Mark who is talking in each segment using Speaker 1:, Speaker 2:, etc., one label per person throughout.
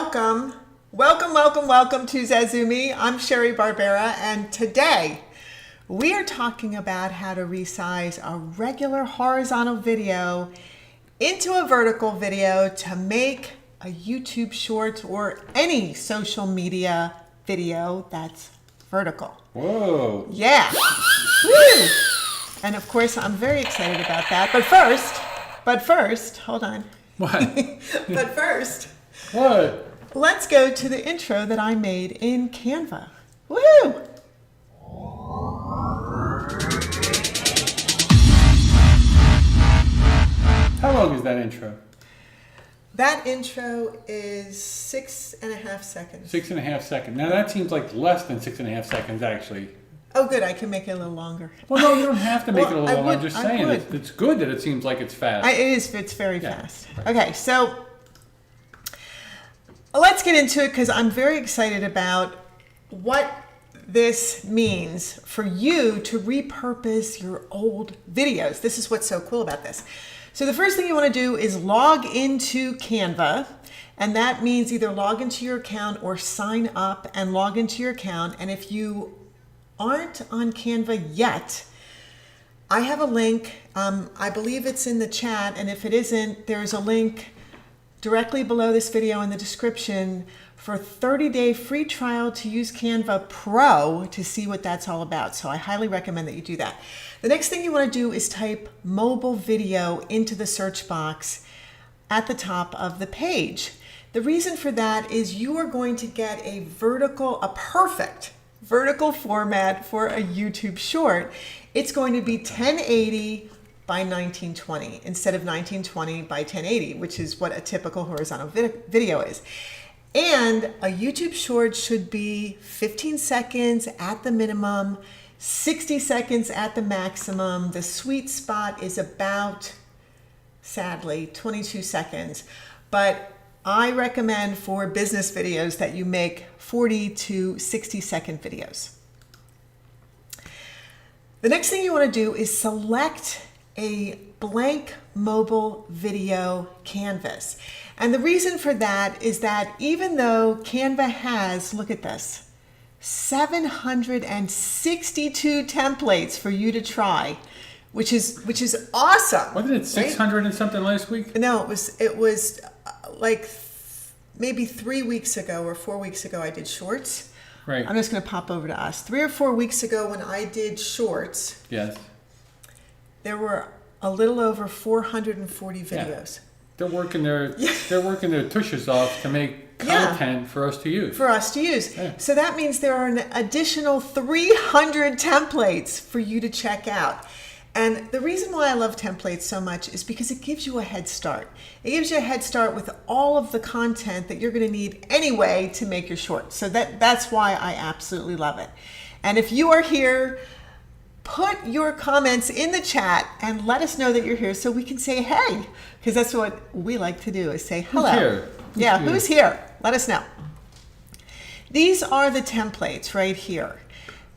Speaker 1: Welcome to Zazoome. I'm Sheri Barbera, and today we are talking about how to resize a regular horizontal video into a vertical video to make a YouTube short or any social media video that's vertical.
Speaker 2: Whoa.
Speaker 1: Yeah. Woo! And of course, I'm very excited about that. But first, hold on.
Speaker 2: What?
Speaker 1: But first,
Speaker 2: What?
Speaker 1: let's go to the intro that I made in Canva. Woohoo!
Speaker 2: How long is that intro?
Speaker 1: That intro is 6.5 seconds.
Speaker 2: 6.5 seconds. Now that seems like less than 6.5 seconds actually.
Speaker 1: Oh, good. I can make it a little longer.
Speaker 2: Well, no, you don't have to make it a
Speaker 1: Well,
Speaker 2: little
Speaker 1: I
Speaker 2: longer. I'm
Speaker 1: would-
Speaker 2: just
Speaker 1: I
Speaker 2: saying,
Speaker 1: would.
Speaker 2: it's good that it seems like it's fast.
Speaker 1: It's very
Speaker 2: Yeah.
Speaker 1: fast. Okay, so let's get into it because I'm very excited about what this means for you to repurpose your old videos. This is what's so cool about this. So the first thing you want to do is log into Canva, and that means either log into your account or sign up and log into your account. And if you aren't on Canva yet, I have a link. I believe it's in the chat, and if it isn't, there's a link directly below this video in the description for a 30-day free trial to use Canva Pro to see what that's all about. So I highly recommend that you do that. The next thing you want to do is type mobile video into the search box at the top of the page. The reason for that is you are going to get a perfect vertical format for a YouTube short. It's going to be 1080 by 1920 instead of 1920 by 1080, which is what a typical horizontal video is. And a YouTube short should be 15 seconds at the minimum, 60 seconds at the maximum. The sweet spot is about, sadly, 22 seconds. But I recommend for business videos that you make 40 to 60 second videos. The next thing you want to do is select a blank mobile video canvas. And the reason for that is that even though Canva has, look at this, 762 templates for you to try, which is awesome.
Speaker 2: Wasn't it 600 and something last week?
Speaker 1: No, it was like maybe 3 weeks ago or 4 weeks ago I did shorts.
Speaker 2: Right.
Speaker 1: I'm just going to pop over to us. 3 or 4 weeks ago when I did shorts,
Speaker 2: Yes.
Speaker 1: there were a little over 440 videos.
Speaker 2: They're working their tushes off to make content for us to use. Yeah.
Speaker 1: So that means there are an additional 300 templates for you to check out. And the reason why I love templates so much is because it gives you a head start. It gives you a head start with all of the content that you're going to need anyway to make your short. So that's why I absolutely love it. And if you are here, put your comments in the chat and let us know that you're here so we can say hey, because that's what we like to do is say hello.
Speaker 2: Who's here?
Speaker 1: Who's here? Let us know. These are the templates right here.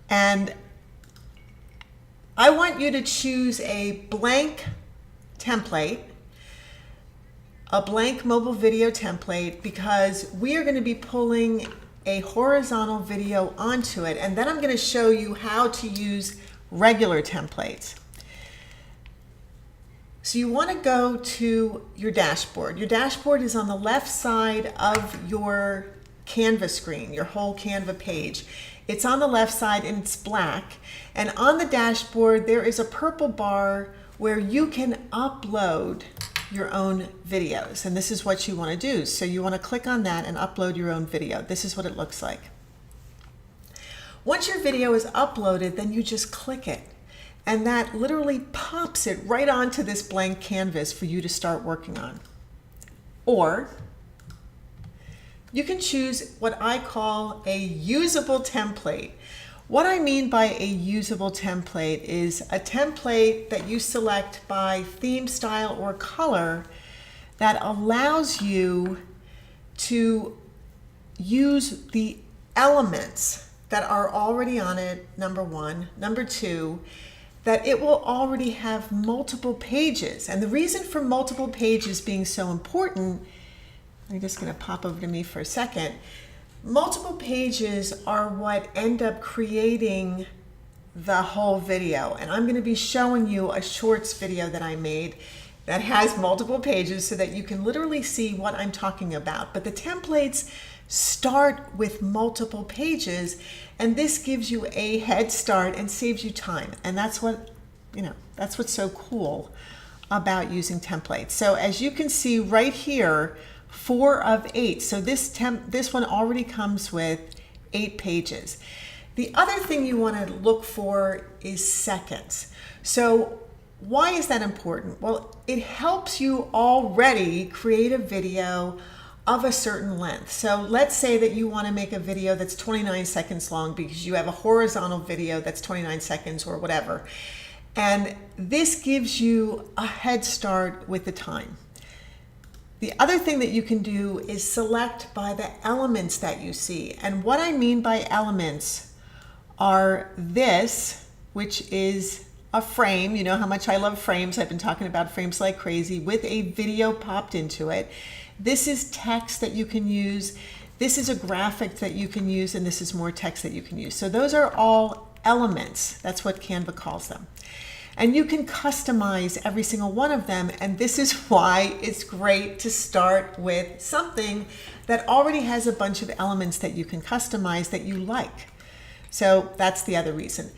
Speaker 1: And I want you to choose a blank template, a blank mobile video template, because we are going to be pulling a horizontal video onto it. And then I'm going to show you how to use regular templates. So you want to go to your dashboard. Your dashboard is on the left side of your Canva screen, your whole Canva page. It's on the left side and it's black. And on the dashboard, there is a purple bar where you can upload your own videos. And this is what you want to do. So you want to click on that and upload your own video. This is what it looks like. Once your video is uploaded, then you just click it. And that literally pops it right onto this blank canvas for you to start working on. Or you can choose what I call a usable template. What I mean by a usable template is a template that you select by theme, style, or color that allows you to use the elements that are already on it, number one. Number two, that it will already have multiple pages. And the reason for multiple pages being so important I'm just going to pop over to me for a second. Multiple pages are what end up creating the whole video. And I'm going to be showing you a shorts video that I made that has multiple pages so that you can literally see what I'm talking about. But the templates start with multiple pages, and this gives you a head start and saves you time. And that's what, that's what's so cool about using templates. So as you can see right here, 4 of 8. So this one already comes with 8 pages. The other thing you want to look for is seconds. So why is that important? Well, it helps you already create a video of a certain length. So let's say that you want to make a video that's 29 seconds long because you have a horizontal video that's 29 seconds or whatever. And this gives you a head start with the time. The other thing that you can do is select by the elements that you see. And what I mean by elements are this, which is a frame. You know how much I love frames. I've been talking about frames like crazy, with a video popped into it. This is text that you can use. This is a graphic that you can use, and this is more text that you can use. So those are all elements. That's what Canva calls them. And you can customize every single one of them, and this is why it's great to start with something that already has a bunch of elements that you can customize that you like. So that's the other reason.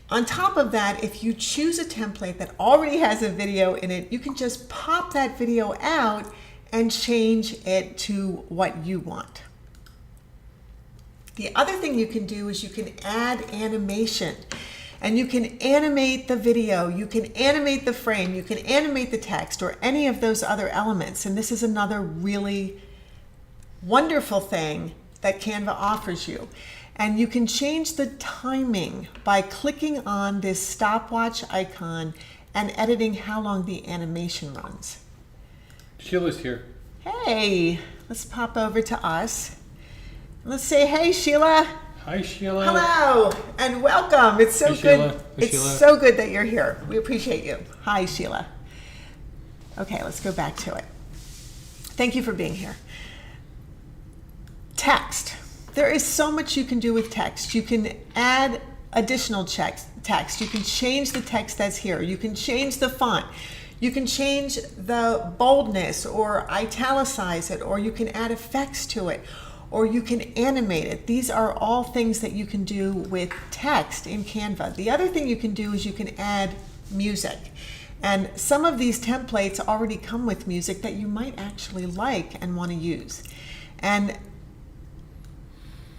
Speaker 1: On top of that, if you choose a template that already has a video in it, you can just pop that video out and change it to what you want. The other thing you can do is you can add animation. And you can animate the video, you can animate the frame, you can animate the text, or any of those other elements. And this is another really wonderful thing that Canva offers you. And you can change the timing by clicking on this stopwatch icon and editing how long the animation runs.
Speaker 2: Sheila's here.
Speaker 1: Hey, let's pop over to us. Let's say, hey, Sheila.
Speaker 2: Hi, Sheila.
Speaker 1: Hello and welcome. It's so
Speaker 2: good. Sheila.
Speaker 1: It's
Speaker 2: Sheila.
Speaker 1: So good that you're here. We appreciate you. Hi, Sheila. Okay, let's go back to it. Thank you for being here. Text. There is so much you can do with text. You can add additional text. You can change the text that's here. You can change the font. You can change the boldness or italicize it, or you can add effects to it, or you can animate it. These are all things that you can do with text in Canva. The other thing you can do is you can add music. And some of these templates already come with music that you might actually like and want to use. And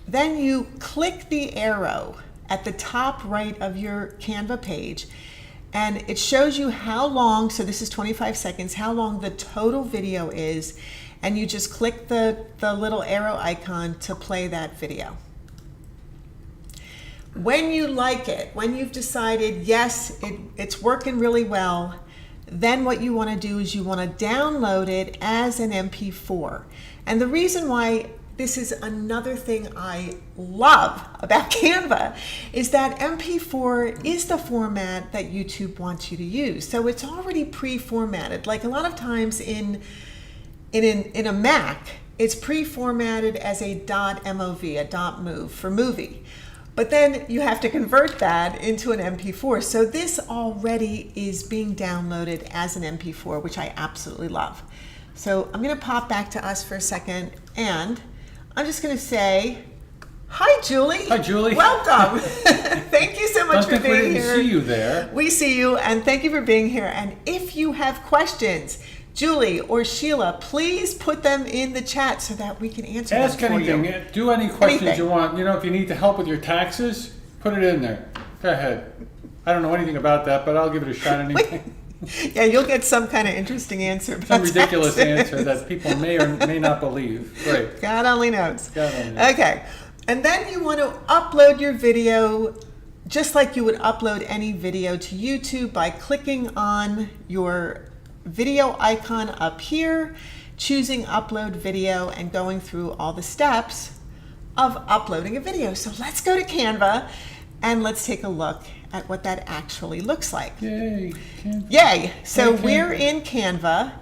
Speaker 1: then you click the arrow at the top right of your Canva page, and it shows you how long, so this is 25 seconds, how long the total video is. And you just click the little arrow icon to play that video. When you like it, when you've decided, yes, it's working really well, then what you want to do is you want to download it as an MP4. And the reason why this is another thing I love about Canva is that MP4 is the format that YouTube wants you to use. So it's already pre-formatted. Like a lot of times in a Mac, it's pre-formatted as a .mov, a .mov for movie. But then you have to convert that into an MP4. So this already is being downloaded as an MP4, which I absolutely love. So I'm gonna pop back to us for a second, and I'm just gonna say, hi, Julie.
Speaker 2: Hi, Julie.
Speaker 1: Welcome. Thank you so much for being here.
Speaker 2: We didn't see you there.
Speaker 1: We see you, and thank you for being here. And if you have questions, Julie or Sheila, please put them in the chat so that we can answer them for you.
Speaker 2: Ask anything. Do any questions you want. You know, if you need help with your taxes, put it in there. Go ahead. I don't know anything about that, but I'll give it a shot anyway.
Speaker 1: Yeah, you'll get some kind of interesting answer.
Speaker 2: Some ridiculous answer that people may or may not believe. Right.
Speaker 1: God only knows.
Speaker 2: God only knows.
Speaker 1: Okay. And then you want to upload your video just like you would upload any video to YouTube by clicking on your video icon up here, choosing upload video, and going through all the steps of uploading a video. So let's go to Canva and let's take a look at what that actually looks like.
Speaker 2: Yay.
Speaker 1: Yay. So we're in Canva,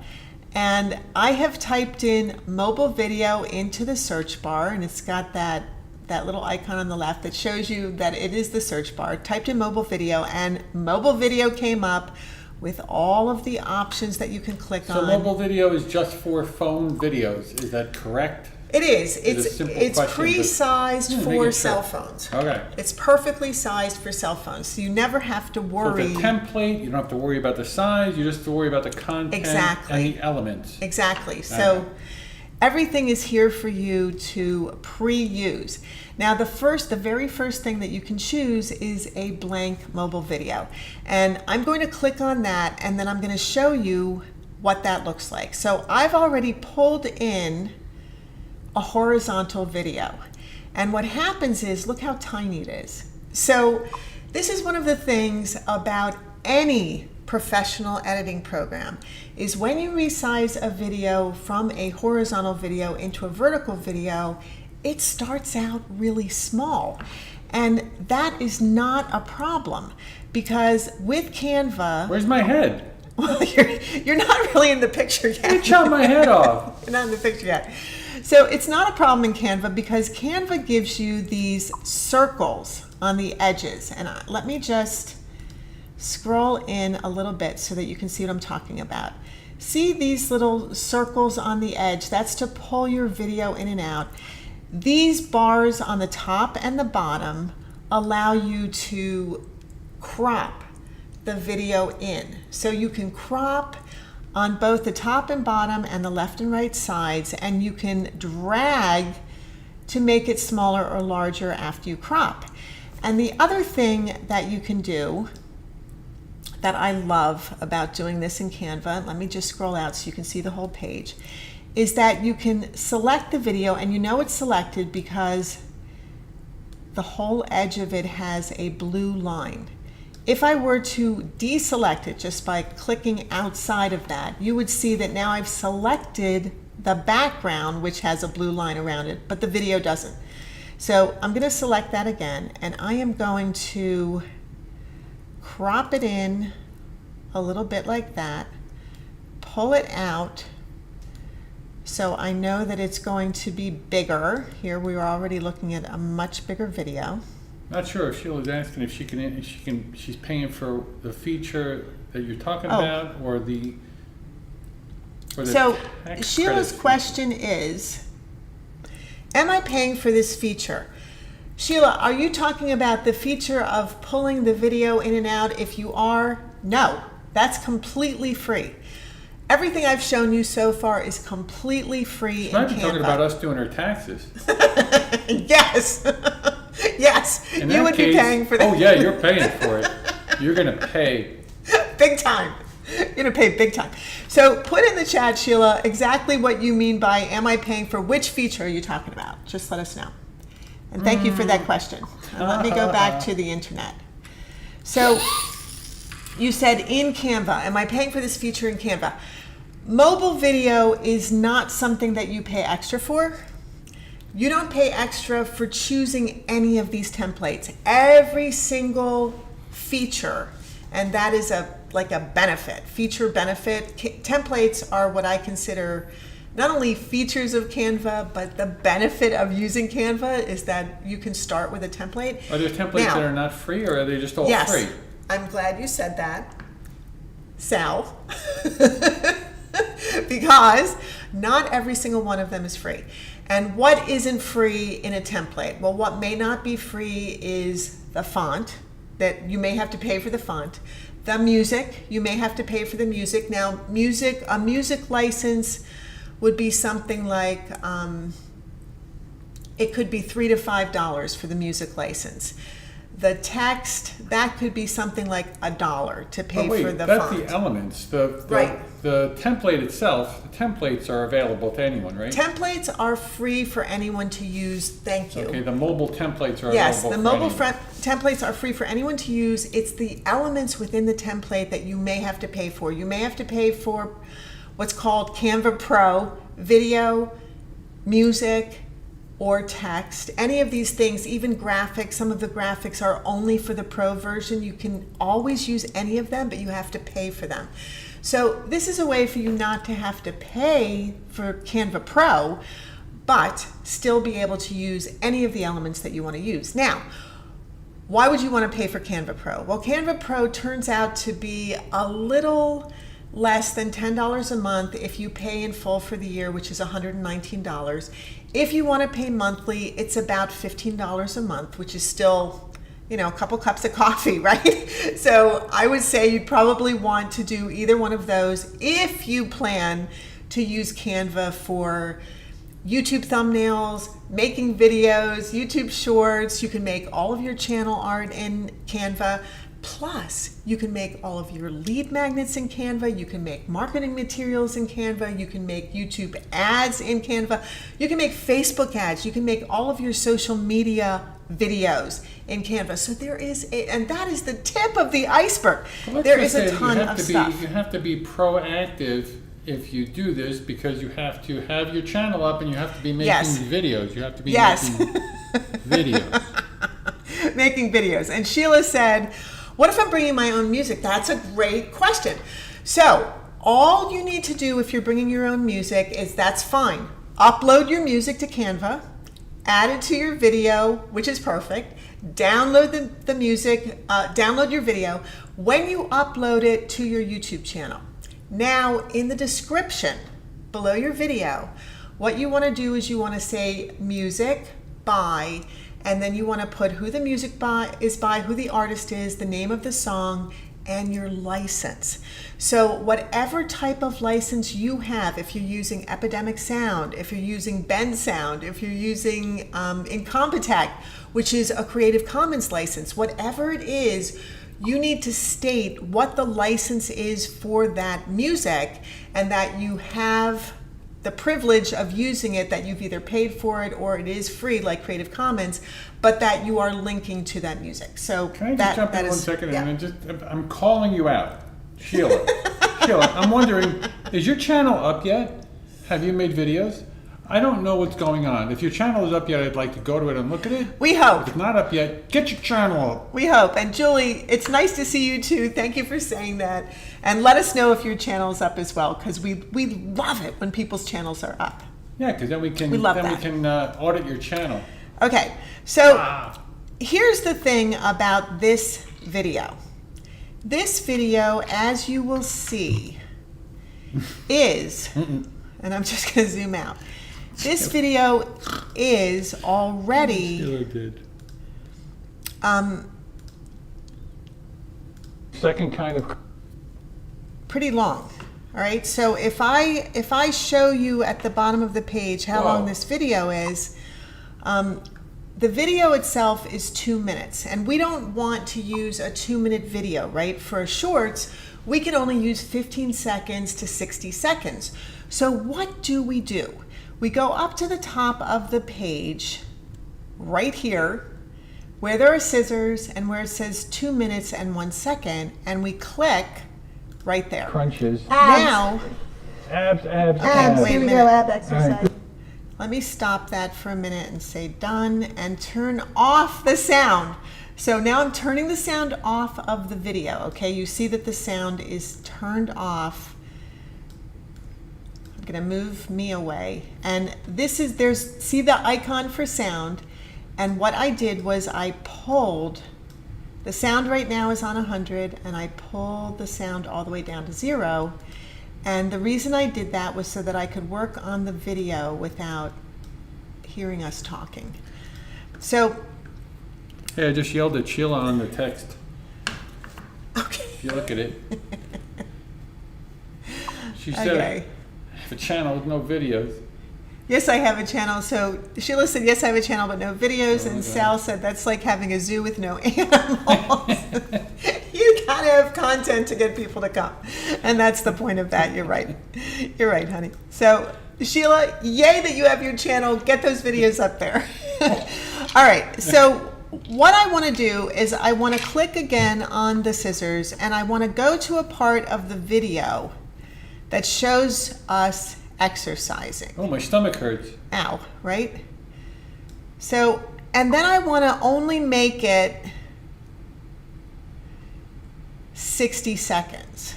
Speaker 1: And I have typed in mobile video into the search bar, and it's got that little icon on the left that shows you that it is the search bar. Typed in mobile video, and mobile video came up with all of the options that you can click on.
Speaker 2: So mobile video is just for phone videos, is that correct?
Speaker 1: It is.
Speaker 2: It's
Speaker 1: pre-sized for cell phones.
Speaker 2: Okay.
Speaker 1: It's perfectly sized for cell phones, so you never have to worry.
Speaker 2: So the template, you don't have to worry about the size, you just have to worry about the content and the elements.
Speaker 1: Exactly. So everything is here for you to pre-use. Now the very first thing that you can choose is a blank mobile video. And I'm going to click on that, and then I'm going to show you what that looks like. So I've already pulled in a horizontal video. And what happens is, look how tiny it is. So this is one of the things about any professional editing program, is when you resize a video from a horizontal video into a vertical video, it starts out really small. And that is not a problem, because with Canva...
Speaker 2: Where's my head?
Speaker 1: Well, you're not really in the picture yet.
Speaker 2: You chopped my head off.
Speaker 1: You're not in the picture yet. So it's not a problem in Canva, because Canva gives you these circles on the edges. And let me just scroll in a little bit so that you can see what I'm talking about. See these little circles on the edge? That's to pull your video in and out. These bars on the top and the bottom allow you to crop the video in. So you can crop on both the top and bottom and the left and right sides, and you can drag to make it smaller or larger after you crop. And the other thing that you can do that I love about doing this in Canva, let me just scroll out so you can see the whole page, is that you can select the video, and you know it's selected because the whole edge of it has a blue line. If I were to deselect it just by clicking outside of that, you would see that now I've selected the background, which has a blue line around it, but the video doesn't. So I'm going to select that again, and I am going to crop it in a little bit like that, pull it out so I know that it's going to be bigger. Here we are already looking at a much bigger video.
Speaker 2: Not sure if Sheila's asking if she's paying for the feature that you're talking about, or the
Speaker 1: so Sheila's question is, am I paying for this feature? Sheila, are you talking about the feature of pulling the video in and out? If you are, no, that's completely free. Everything I've shown you so far is completely free in Canva.
Speaker 2: She's talking about us doing her taxes.
Speaker 1: Yes. Yes, you would be paying for that.
Speaker 2: Oh yeah, you're paying for it. You're going to pay.
Speaker 1: Big time. You're going to pay big time. So put in the chat, Sheila, exactly what you mean by am I paying for which feature are you talking about? Just let us know. And thank you for that question. And let me go back to the internet. So you said in Canva, am I paying for this feature in Canva? Mobile video is not something that you pay extra for. You don't pay extra for choosing any of these templates. Every single feature, and that is like a benefit, feature benefit. Templates are what I consider not only features of Canva, but the benefit of using Canva is that you can start with a template.
Speaker 2: Are there templates that are not free, or are they just all free?
Speaker 1: I'm glad you said that, Sal, because not every single one of them is free. And what isn't free in a template? Well, what may not be free is the font, that you may have to pay for the font. The music, you may have to pay for the music. Now, a music license would be something like, it could be $3 to $5 for the music license. The text, that could be something like $1 to pay for the
Speaker 2: that's
Speaker 1: font.
Speaker 2: The elements. The template itself, the templates are available to anyone, right?
Speaker 1: Templates are free for anyone to use. Thank you.
Speaker 2: Okay, the mobile templates are
Speaker 1: yes,
Speaker 2: available
Speaker 1: the mobile templates are free for anyone to use. It's the elements within the template that you may have to pay for. You may have to pay for what's called CANVA PRO, video, music, or text. Any of these things, even graphics, some of the graphics are only for the Pro version. You can always use any of them, but you have to pay for them. So this is a way for you not to have to pay for CANVA Pro, but still be able to use any of the elements that you want to use. Now, why would you want to pay for CANVA Pro? Well, CANVA Pro turns out to be a little less than $10 a month if you pay in full for the year, which is $119. If you want to pay monthly, it's about $15 a month, which is still, you know, a couple cups of coffee, right? So I would say you'd probably want to do either one of those if you plan to use Canva for YouTube thumbnails, making videos, YouTube shorts. You can make all of your channel art in Canva. Plus, you can make all of your lead magnets in Canva. You can make marketing materials in Canva. You can make YouTube ads in Canva. You can make Facebook ads. You can make all of your social media videos in Canva. So there is and that is the tip of the iceberg.
Speaker 2: Well,
Speaker 1: there is a ton of stuff.
Speaker 2: You have to be proactive if you do this, because you have to have your channel up and you have to be making videos. You have to be making videos.
Speaker 1: Making videos. And Sheila said, what if I'm bringing my own music? That's a great question. So all you need to do if you're bringing your own music is, that's fine. Upload your music to Canva, add it to your video, which is perfect. Download the music, download your video. When you upload it to your YouTube channel, now in the description below your video, what you want to do is you want to say music by, and then you want to put who the music is by, who the artist is, the name of the song, and your license. So whatever type of license you have, if you're using Epidemic Sound, if you're using Ben Sound, if you're using Incompetech, which is a Creative Commons license, whatever it is, you need to state what the license is for that music, and that you have the privilege of using it, that you've either paid for it or it is free like Creative Commons, but that you are linking to that music. So
Speaker 2: can I just jump in 1 second? Yeah. And I'm calling you out, Sheila. Sheila, I'm wondering, is your channel up yet? Have you made videos? I don't know what's going on. If your channel is up yet, I'd like to go to it and look at it.
Speaker 1: We hope.
Speaker 2: If it's not up yet, get your channel up.
Speaker 1: We hope. And Julie, it's nice to see you too. Thank you for saying that. And let us know if your channel is up as well, because we love it when people's channels are up.
Speaker 2: Yeah, because then we can audit your channel.
Speaker 1: Okay, so here's the thing about this video. This video, as you will see, is, and I'm just going to zoom out. This video is already
Speaker 2: second kind of
Speaker 1: pretty long. All right, so if I show you at the bottom of the page how long this video is, the video itself is 2 minutes, and we don't want to use a 2-minute video, right? For shorts, we can only use 15 seconds to 60 seconds. So what do? We go up to the top of the page right here where there are scissors and where it says 2 minutes and 1 second, and we click right there.
Speaker 2: Crunches.
Speaker 1: Now,
Speaker 2: abs.
Speaker 1: Wait a minute.
Speaker 3: Ab exercise.
Speaker 1: Let me stop that for a minute and say done, and turn off the sound. So now I'm turning the sound off of the video, okay? You see that the sound is turned off. I'm gonna move me away. And this is, see the icon for sound? And what I did was I pulled, the sound right now is on 100, and I pulled the sound all the way down to 0. And the reason I did that was so that I could work on the video without hearing us talking. So.
Speaker 2: Hey, I just yelled at Sheila on the text.
Speaker 1: Okay.
Speaker 2: If you look at it. She said, I have a channel with no videos.
Speaker 1: Yes, I have a channel. So Sheila said, yes, I have a channel, but no videos. And Sal said, that's like having a zoo with no animals. You gotta have content to get people to come. And that's the point of that. You're right. You're right, honey. So Sheila, yay that you have your channel. Get those videos up there. All right. So what I want to do is I want to click again on the scissors, and I want to go to a part of the video that shows us exercising.
Speaker 2: Oh, my stomach hurts.
Speaker 1: Ow, right? So, and then I want to only make it 60 seconds.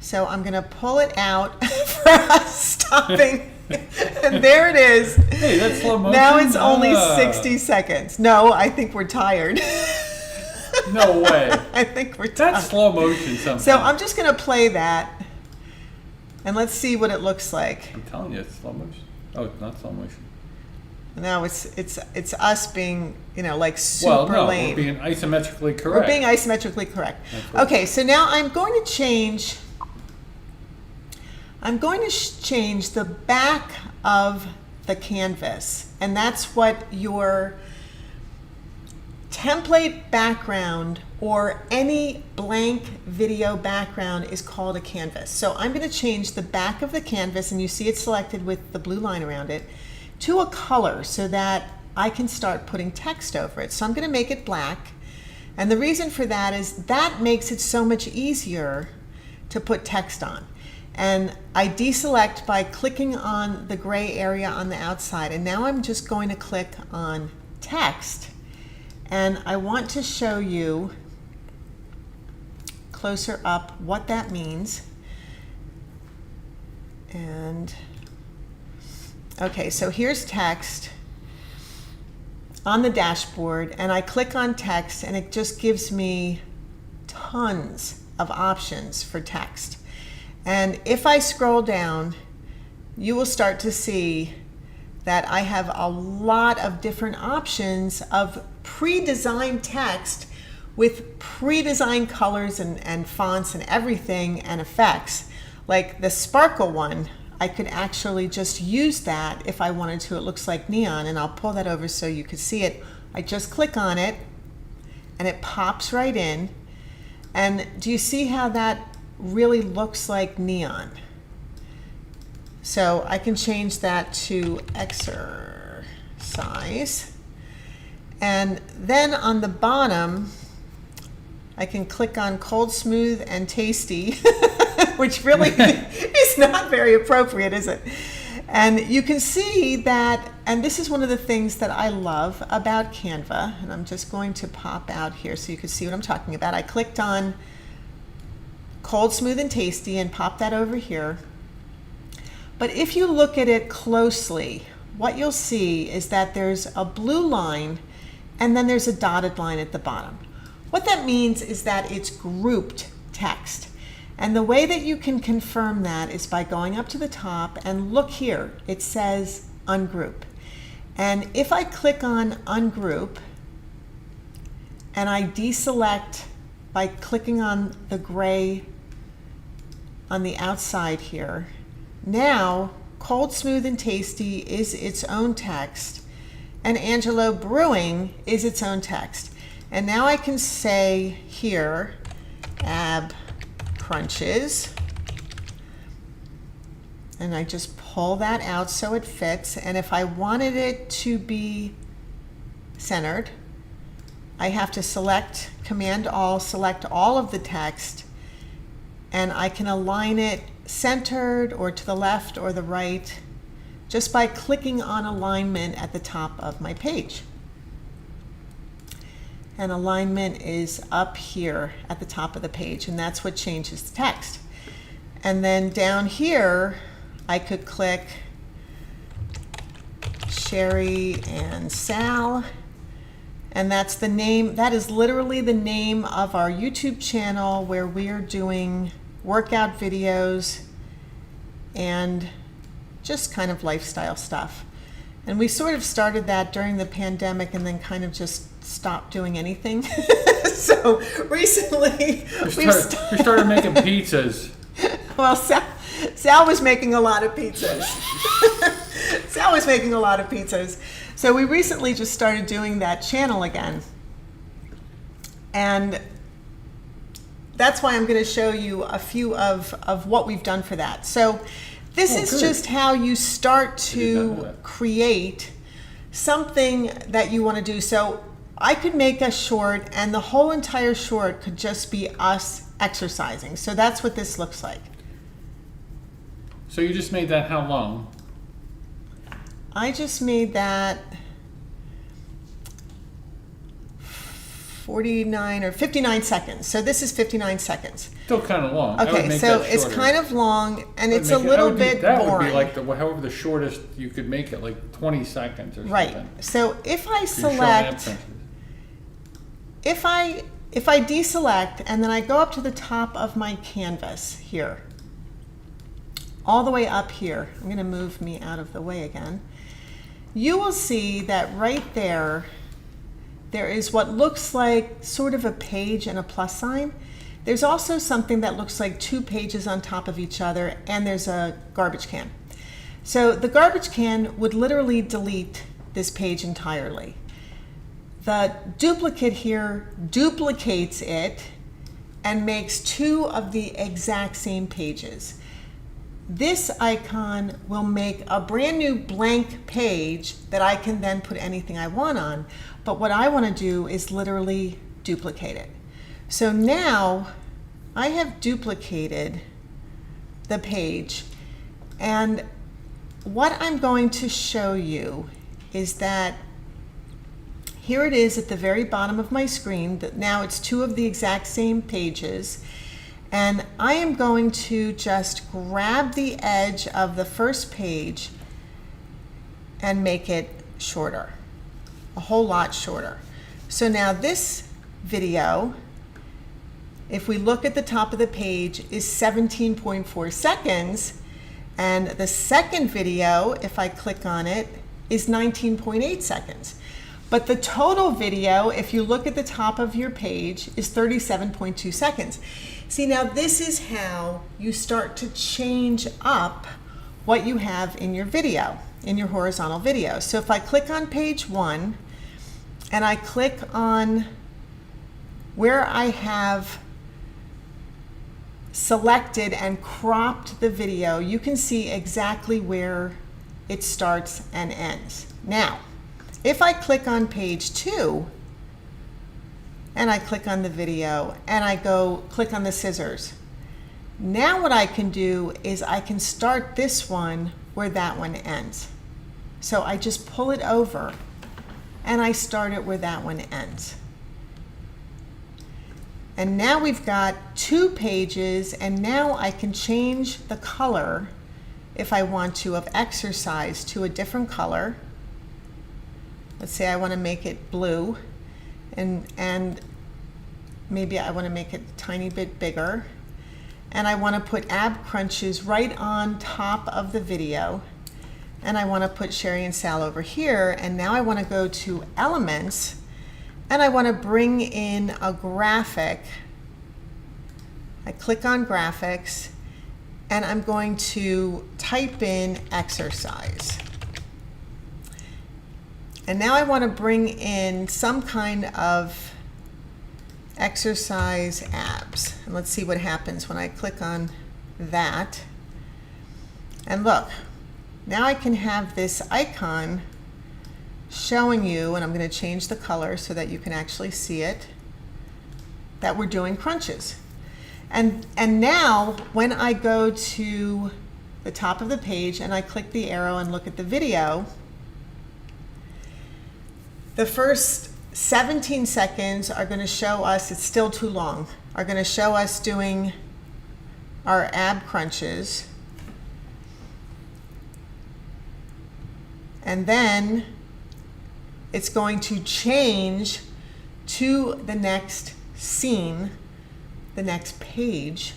Speaker 1: So I'm going to pull it out for us stopping. And there it is.
Speaker 2: Hey, that's slow motion.
Speaker 1: Now it's only 60 seconds. No, I think we're tired.
Speaker 2: No way.
Speaker 1: I think we're tired.
Speaker 2: That's slow motion sometimes.
Speaker 1: So I'm just going to play that. And let's see what it looks like.
Speaker 2: I'm telling you, it's slow motion. Oh, it's not slow motion.
Speaker 1: No, it's us being, like super lame.
Speaker 2: We're being isometrically correct.
Speaker 1: We're being isometrically correct. Okay, so now I'm going to change the back of the canvas, and that's what your template background or any blank video background is called a canvas. So I'm going to change the back of the canvas, and you see it selected with the blue line around it, to a color so that I can start putting text over it. So I'm going to make it black, and the reason for that is that makes it so much easier to put text on. And I deselect by clicking on the gray area on the outside, and now I'm just going to click on text, and I want to show you closer up what that means. And okay, so here's text on the dashboard, and I click on text, and it just gives me tons of options for text. And if I scroll down, you will start to see that I have a lot of different options of pre-designed text with pre-designed colors and fonts and everything and effects. Like the sparkle one, I could actually just use that if I wanted to. It looks like neon, and I'll pull that over so you can see it. I just click on it, and it pops right in. And do you see how that really looks like neon? So I can change that to exercise. And then on the bottom, I can click on cold, smooth, and tasty, which really is not very appropriate, is it? And you can see that, and this is one of the things that I love about Canva, and I'm just going to pop out here so you can see what I'm talking about. I clicked on cold, smooth, and tasty and pop that over here. But if you look at it closely, what you'll see is that there's a blue line and then there's a dotted line at the bottom. What that means is that it's grouped text. And the way that you can confirm that is by going up to the top and look here, it says ungroup. And if I click on ungroup and I deselect by clicking on the gray on the outside here, now cold, smooth, and tasty is its own text, and Angelo Brewing is its own text. And now I can say here, ab crunches, and I just pull that out so it fits. And if I wanted it to be centered, I have to select Command All, select all of the text, and I can align it centered or to the left or the right just by clicking on alignment at the top of my page. And alignment is up here at the top of the page, and that's what changes the text. And then down here, I could click Sheri and Sal, and that's the name, that is literally the name of our YouTube channel where we are doing workout videos and just kind of lifestyle stuff. And we sort of started that during the pandemic and then kind of just stopped doing anything. So recently we
Speaker 2: started making pizzas.
Speaker 1: Well, Sal was making a lot of pizzas. Sal was making a lot of pizzas. So we recently just started doing that channel again. And that's why I'm going to show you a few of what we've done for that. So this is just how you start to create something that you want to do. So I could make a short, and the whole entire short could just be us exercising. So that's what this looks like.
Speaker 2: So you just made that how long?
Speaker 1: I just made that 49 or 59 seconds. So this is 59 seconds.
Speaker 2: Still kind of long.
Speaker 1: Okay, so it's kind of long and it's a little bit boring.
Speaker 2: That would be like however the shortest you could make it, like 20 seconds or something.
Speaker 1: Right. So if I select, if I deselect and then I go up to the top of my canvas here, all the way up here, I'm going to move me out of the way again, you will see that right there, there is what looks like sort of a page and a plus sign. There's also something that looks like two pages on top of each other, and there's a garbage can. So the garbage can would literally delete this page entirely. The duplicate here duplicates it and makes two of the exact same pages. This icon will make a brand new blank page that I can then put anything I want on. But what I want to do is literally duplicate it. So now I have duplicated the page, and what I'm going to show you is that here it is at the very bottom of my screen, that now it's two of the exact same pages. And I am going to just grab the edge of the first page and make it shorter, a whole lot shorter. So now this video, if we look at the top of the page, is 17.4 seconds. And the second video, if I click on it, is 19.8 seconds. But the total video, if you look at the top of your page, is 37.2 seconds. See, now this is how you start to change up what you have in your video, in your horizontal video. So if I click on page 1 and I click on where I have selected and cropped the video, you can see exactly where it starts and ends. Now, if I click on page 2 and I click on the video and I go click on the scissors, now what I can do is I can start this one where that one ends. So I just pull it over and I start it where that one ends. And now we've got two pages, and now I can change the color if I want to of exercise to a different color. Let's say I want to make it blue, and maybe I want to make it a tiny bit bigger. And I want to put ab crunches right on top of the video. And I want to put Sheri and Sal over here. And now I want to go to elements, and I want to bring in a graphic. I click on graphics, and I'm going to type in exercise. And now I want to bring in some kind of exercise abs. And let's see what happens when I click on that. And look, now I can have this icon showing you, and I'm going to change the color so that you can actually see it, that we're doing crunches. And now when I go to the top of the page and I click the arrow and look at the video, the first 17 seconds are going to show us, it's still too long, are going to show us doing our ab crunches. And then it's going to change to the next scene, the next page,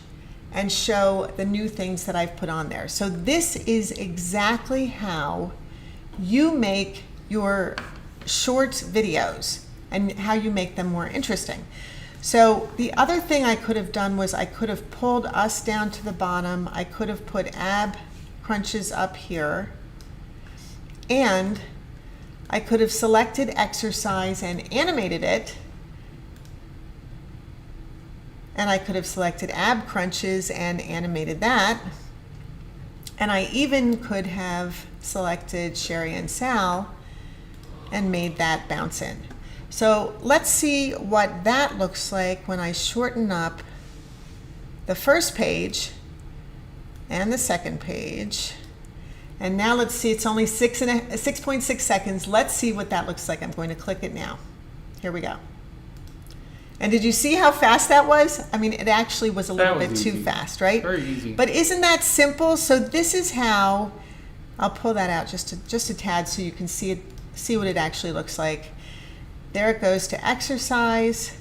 Speaker 1: and show the new things that I've put on there. So this is exactly how you make your short videos and how you make them more interesting. So the other thing I could have done was I could have pulled us down to the bottom. I could have put ab crunches up here, and I could have selected exercise and animated it, and I could have selected ab crunches and animated that, and I even could have selected Sheri and Sal and made that bounce in. So let's see what that looks like when I shorten up the first page and the second page. And now let's see, it's only 6.6 seconds. Let's see what that looks like. I'm going to click it now. Here we go. And did you see how fast that was? I mean, it actually was a little bit too fast, right?
Speaker 2: Very easy.
Speaker 1: But isn't that simple? So this is how, I'll pull that out just a tad so you can see what it actually looks like. There it goes to exercise,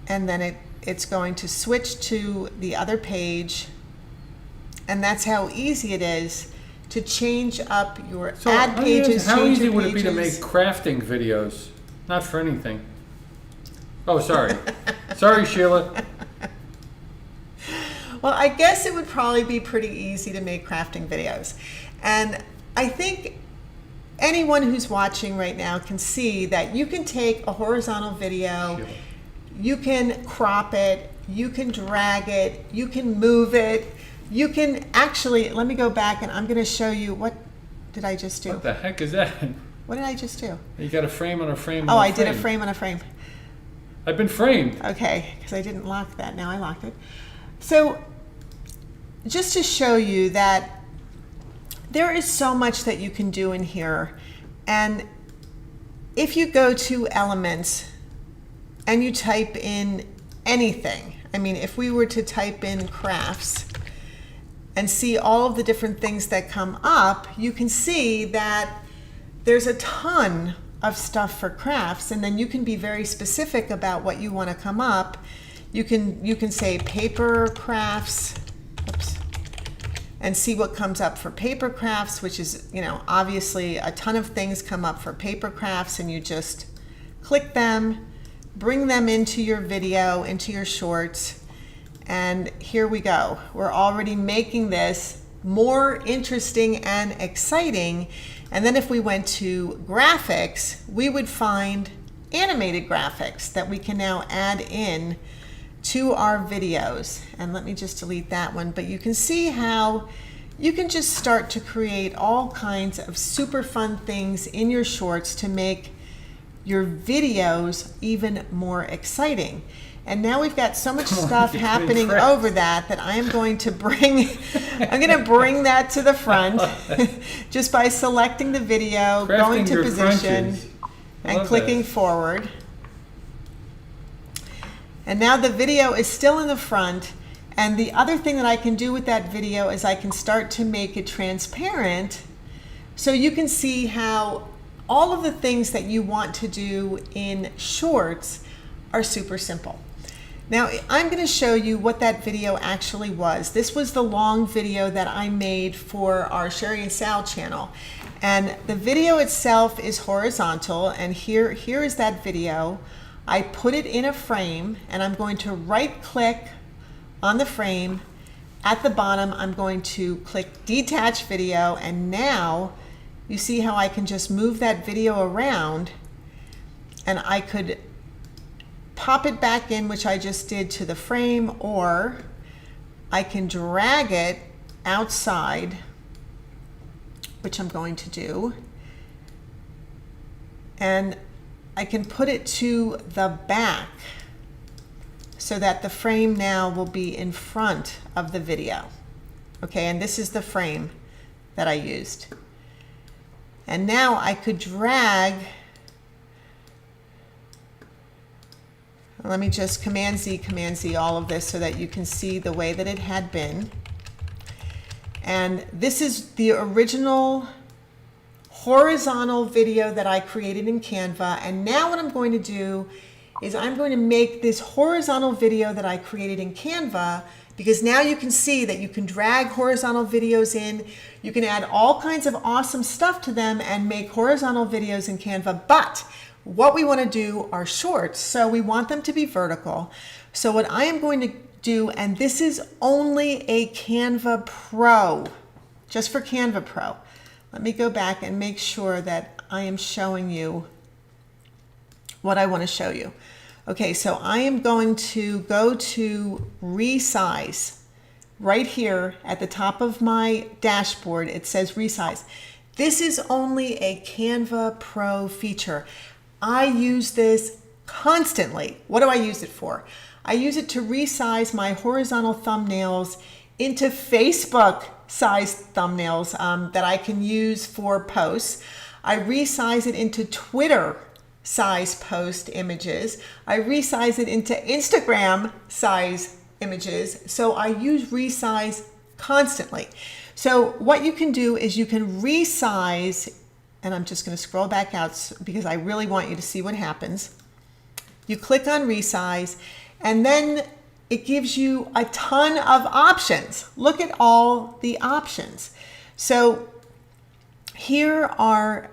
Speaker 1: and then it's going to switch to the other page, and that's how easy it is to change up your ad pages.
Speaker 2: How easy would it be to make crafting videos? Not for anything. Oh, sorry. Sorry, Sheila.
Speaker 1: Well, I guess it would probably be pretty easy to make crafting videos. And I think anyone who's watching right now can see that you can take a horizontal video,
Speaker 2: Sheila.
Speaker 1: You can crop it, you can drag it, you can move it, you can actually, let me go back and I'm going to show you, what did I just do?
Speaker 2: What the heck is that?
Speaker 1: What did I just do?
Speaker 2: You got a frame on a frame.
Speaker 1: Oh, I did a frame on a frame.
Speaker 2: I've been framed.
Speaker 1: Okay, because I didn't lock that. Now I locked it. So just to show you that there is so much that you can do in here. And if you go to Elements and you type in anything, I mean, if we were to type in crafts and see all of the different things that come up, you can see that there's a ton of stuff for crafts, and then you can be very specific about what you want to come up. You can say paper crafts, oops, and see what comes up for paper crafts, which is, you know, obviously a ton of things come up for paper crafts, and you just click them, bring them into your video, into your shorts, and here we go. We're already making this more interesting and exciting. And then if we went to graphics, we would find animated graphics that we can now add in to our videos. And let me just delete that one. But you can see how you can just start to create all kinds of super fun things in your shorts to make your videos even more exciting. And now we've got so much stuff happening over that I am going to bring, I'm going to bring that to the front just by selecting the video, going to position, and clicking forward. And now the video is still in the front. And the other thing that I can do with that video is I can start to make it transparent so you can see how all of the things that you want to do in shorts are super simple. Now I'm going to show you what that video actually was. This was the long video that I made for our Sheri and Sal channel. And the video itself is horizontal, and here is that video. I put it in a frame, and I'm going to right click on the frame. At the bottom, I'm going to click detach video, and now you see how I can just move that video around, and I could pop it back in, which I just did, to the frame, or I can drag it outside, which I'm going to do, and I can put it to the back so that the frame now will be in front of the video. Okay, and this is the frame that I used. And now I could drag, let me just Command Z all of this so that you can see the way that it had been. And this is the original horizontal video that I created in Canva. And now what I'm going to do is I'm going to make this horizontal video that I created in Canva, because now you can see that you can drag horizontal videos in, you can add all kinds of awesome stuff to them and make horizontal videos in Canva. But what we want to do are shorts, so we want them to be vertical. So what I am going to do, and this is only a Canva Pro, just for Canva Pro. Let me go back and make sure that I am showing you what I want to show you. Okay, so I am going to go to Resize. Right here at the top of my dashboard, it says Resize. This is only a Canva Pro feature. I use this constantly. What do I use it for? I use it to resize my horizontal thumbnails into Facebook size thumbnails that I can use for posts. I resize it into Twitter size post images. I resize it into Instagram size images. So I use resize constantly. So what you can do is you can resize, and I'm just going to scroll back out because I really want you to see what happens. You click on resize, and then it gives you a ton of options. Look at all the options. So here are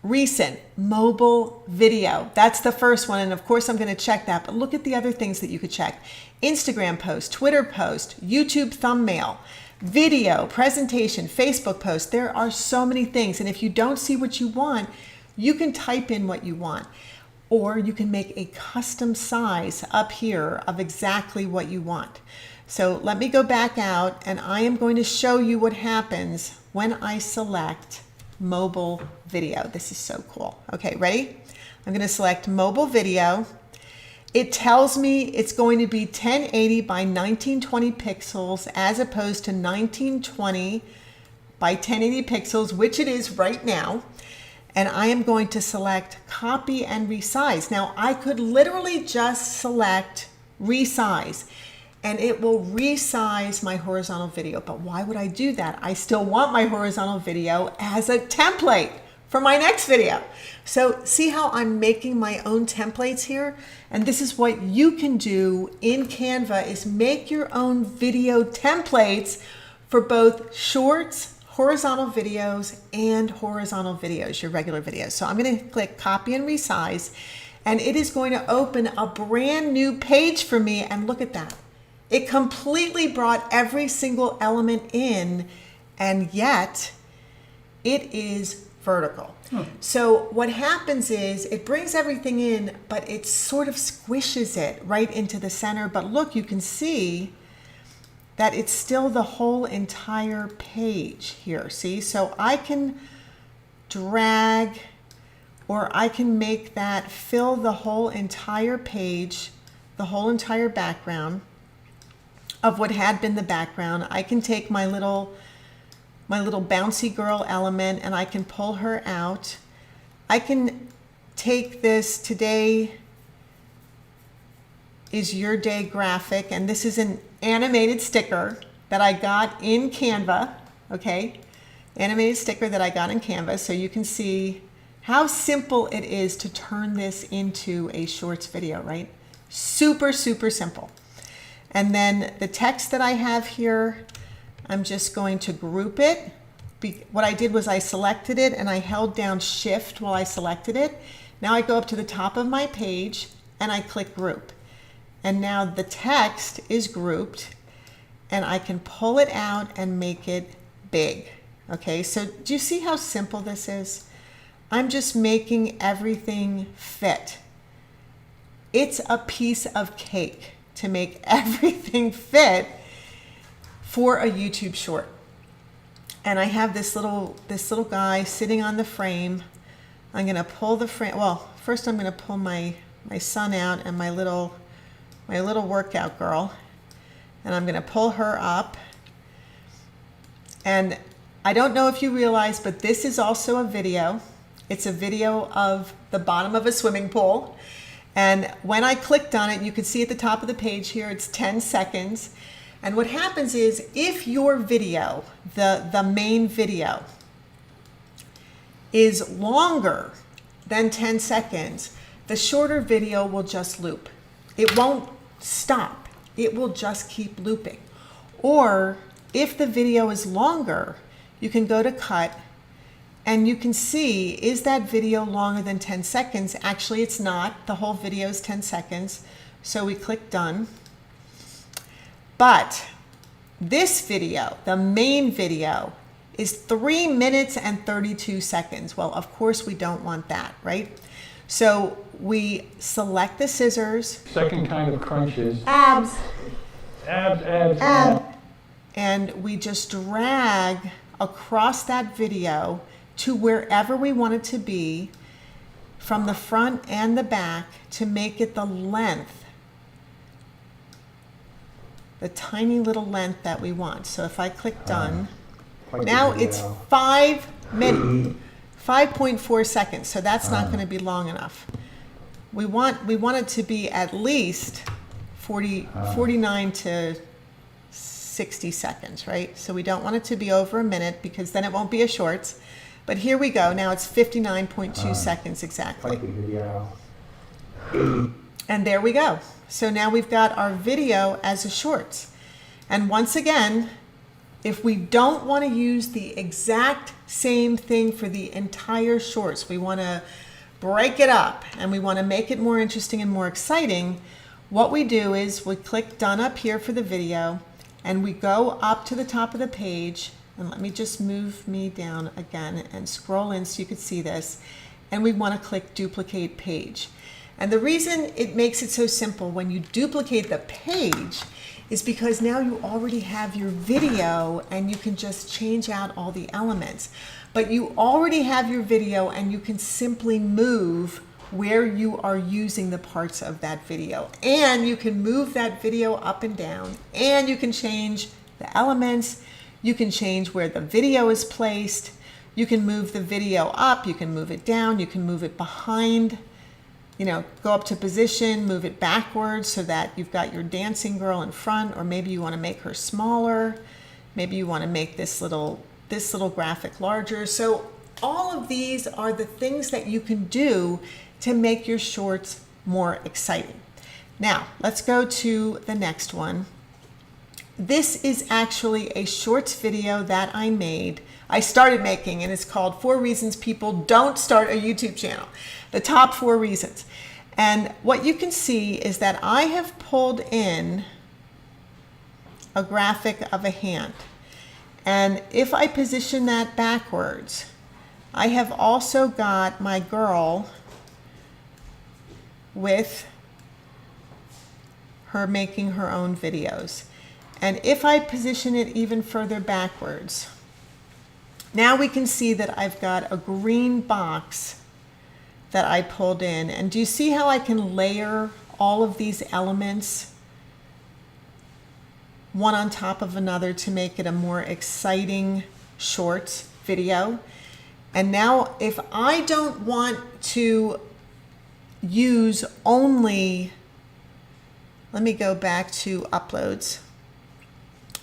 Speaker 1: recent mobile video. That's the first one, and of course I'm going to check that, but look at the other things that you could check. Instagram post, Twitter post, YouTube thumbnail, video, presentation, Facebook post. There are so many things, and if you don't see what you want, you can type in what you want, or you can make a custom size up here of exactly what you want. So let me go back out, and I am going to show you what happens when I select mobile video. This is so cool. Okay, ready? I'm going to select mobile video. It tells me it's going to be 1080 by 1920 pixels as opposed to 1920 by 1080 pixels, which it is right now. And I am going to select copy and resize. Now I could literally just select resize and it will resize my horizontal video. But why would I do that? I still want my horizontal video as a template for my next video. So see how I'm making my own templates here? And this is what you can do in Canva, is make your own video templates for both shorts, horizontal videos, and horizontal videos, your regular videos. So I'm going to click copy and resize, and it is going to open a brand new page for me. And look at that. It completely brought every single element in, and yet it is vertical. So what happens is it brings everything in, but it sort of squishes it right into the center. But look, you can see that it's still the whole entire page here. See, so I can drag, or I can make that fill the whole entire page, the whole entire background of what had been the background. I can take my little bouncy girl element and I can pull her out. I can take this today is your day graphic, and this is an animated sticker that I got in Canva, okay? Animated sticker that I got in Canva, so you can see how simple it is to turn this into a shorts video, right? Super, super simple. And then the text that I have here, I'm just going to group it. What I did was I selected it and I held down Shift while I selected it. Now I go up to the top of my page and I click group. And now the text is grouped, and I can pull it out and make it big. Okay, so do you see how simple this is? I'm just making everything fit. It's a piece of cake to make everything fit for a YouTube short. And I have this little guy sitting on the frame. I'm gonna pull the frame. Well, first I'm gonna pull my son out and my little workout girl, and I'm gonna pull her up. And I don't know if you realize, but this is also a video. It's a video of the bottom of a swimming pool. And when I clicked on it, you can see at the top of the page here, it's 10 seconds. And what happens is, if your video, the main video, is longer than 10 seconds, the shorter video will just loop. It won't stop. It will just keep looping. Or if the video is longer, you can go to cut and you can see, is that video longer than 10 seconds? Actually, it's not. The whole video is 10 seconds. So we click done. But this video, the main video, is 3 minutes and 32 seconds. Well, of course we don't want that, right? So we select the scissors.
Speaker 2: Second kind of crunch is
Speaker 3: Abs.
Speaker 2: abs.
Speaker 1: And we just drag across that video to wherever we want it to be, from the front and the back, to make it the length, the tiny little length that we want. So if I click done, now it's 5 5.4 seconds, so that's not going to be long enough. We want it to be at least 49 to 60 seconds, right? So we don't want it to be over a minute because then it won't be a shorts. But here we go. Now it's 59.2 seconds exactly. And there we go. So now we've got our video as a shorts. And once again, if we don't want to use the exact same thing for the entire shorts, we want to break it up and we want to make it more interesting and more exciting, what we do is we click done up here for the video and we go up to the top of the page, and let me just move me down again and scroll in so you could see this, and we want to click duplicate page. And the reason it makes it so simple when you duplicate the page is because now you already have your video and you can just change out all the elements. But you already have your video and you can simply move where you are using the parts of that video. And you can move that video up and down, and you can change the elements. You can change where the video is placed. You can move the video up, you can move it down, you can move it behind, you know, go up to position, move it backwards so that you've got your dancing girl in front, or maybe you want to make her smaller. Maybe you want to make this little graphic larger. So all of these are the things that you can do to make your shorts more exciting. Now, let's go to the next one. This is actually a shorts video that I started making, and it's called 4 Reasons People Don't Start a YouTube Channel. The top 4 reasons. And what you can see is that I have pulled in a graphic of a hand. And if I position that backwards, I have also got my girl with her making her own videos. And if I position it even further backwards, now we can see that I've got a green box that I pulled in. And do you see how I can layer all of these elements one on top of another to make it a more exciting short video? And now if I don't want to use only, let me go back to uploads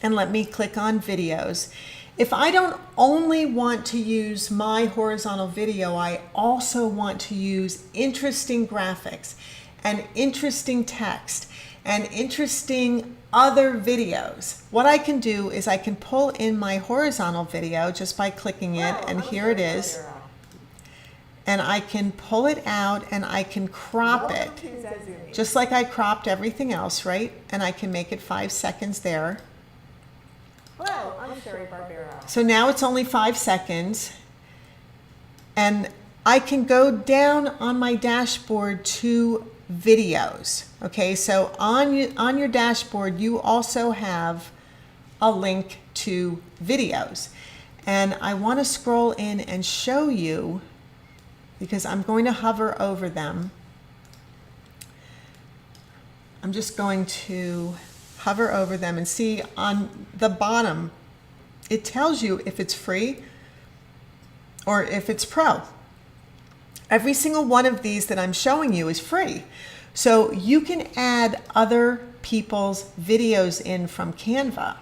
Speaker 1: and let me click on videos. If I don't only want to use my horizontal video, I also want to use interesting graphics and interesting text and interesting other videos. What I can do is I can pull in my horizontal video just by clicking it, and here it is. And I can pull it out and I can crop it just like I cropped everything else, right? And I can make it 5 seconds there.
Speaker 3: Hello, I'm Sheri Barbera.
Speaker 1: So now it's only 5 seconds, and I can go down on my dashboard to videos. Okay, so on your dashboard, you also have a link to videos. And I want to scroll in and show you, because I'm going to hover over them. I'm just going to hover over them and see on the bottom, it tells you if it's free or if it's pro. Every single one of these that I'm showing you is free. So you can add other people's videos in from Canva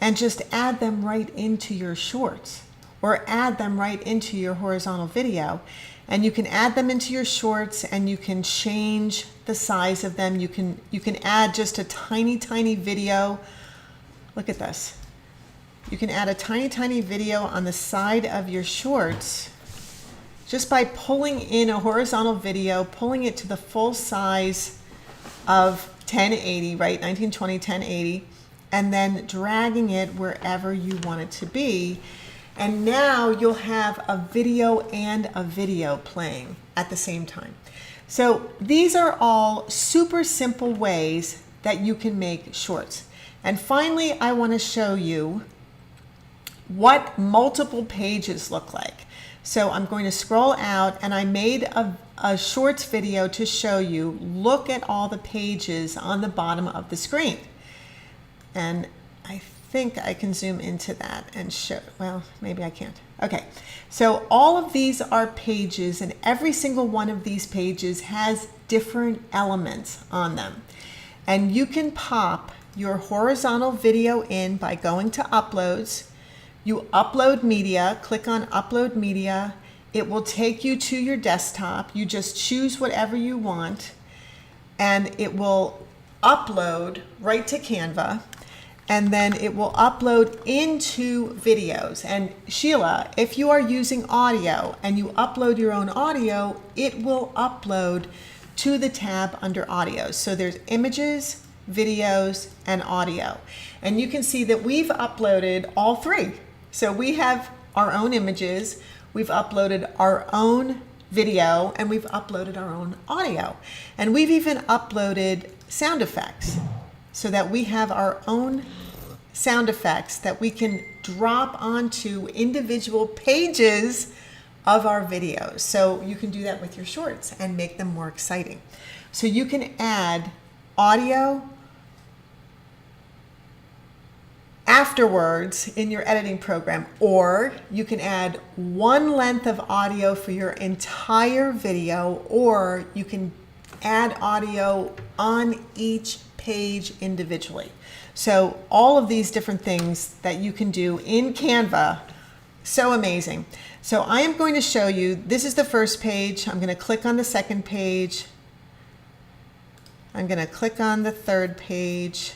Speaker 1: and just add them right into your shorts, or add them right into your horizontal video. And you can add them into your shorts and you can change the size of them. You can add just a tiny, tiny video. Look at this. You can add a tiny, tiny video on the side of your shorts just by pulling in a horizontal video, pulling it to the full size of 1080, right? 1920, 1080, and then dragging it wherever you want it to be. And now you'll have a video and a video playing at the same time. So these are all super simple ways that you can make shorts. And finally, I want to show you what multiple pages look like. So I'm going to scroll out, and I made a shorts video to show you, look at all the pages on the bottom of the screen. And I think I can zoom into that and show, well, maybe I can't. Okay, so all of these are pages, and every single one of these pages has different elements on them. And you can pop your horizontal video in by going to Uploads. You upload media, click on Upload Media. It will take you to your desktop. You just choose whatever you want, and it will upload right to Canva, and then it will upload into videos. And Sheila, if you are using audio and you upload your own audio, it will upload to the tab under audio. So there's images, videos, and audio. And you can see that we've uploaded all three. So we have our own images, we've uploaded our own video, and we've uploaded our own audio. And we've even uploaded sound effects so that we have our own sound effects that we can drop onto individual pages of our videos. So you can do that with your shorts and make them more exciting. So you can add audio afterwards in your editing program, or you can add one length of audio for your entire video, or you can add audio on each page individually. So all of these different things that you can do in Canva, so amazing. So I am going to show you, this is the first page. I'm going to click on the second page. I'm going to click on the third page.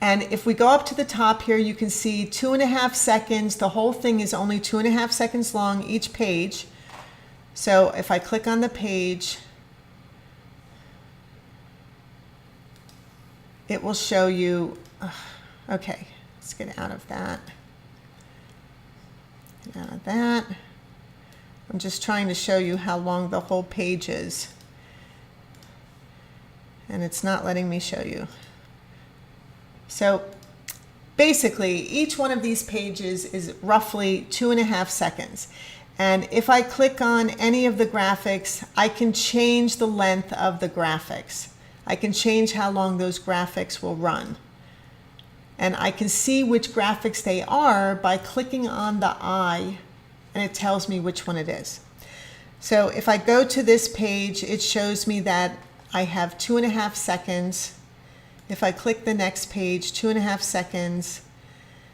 Speaker 1: And if we go up to the top here, you can see 2.5 seconds. The whole thing is only 2.5 seconds long, each page. So if I click on the page, it will show you, okay, let's get out of that. Get out of that. I'm just trying to show you how long the whole page is. And it's not letting me show you. So basically, each one of these pages is roughly 2.5 seconds. And if I click on any of the graphics, I can change the length of the graphics. I can change how long those graphics will run. And I can see which graphics they are by clicking on the eye, and it tells me which one it is. So if I go to this page, it shows me that I have 2.5 seconds. If I click the next page, 2.5 seconds.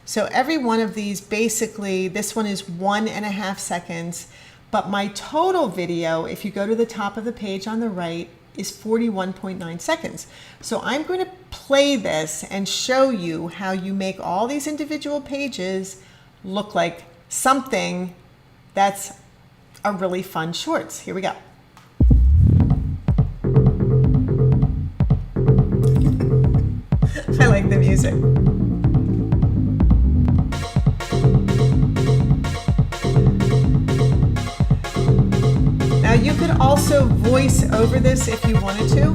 Speaker 1: So every one of these, basically, this one is 1.5 seconds, but my total video, if you go to the top of the page on the right, is 41.9 seconds. So I'm going to play this and show you how you make all these individual pages look like something that's a really fun shorts. Here we go. I like the music. Now you could also voice over this if you wanted to.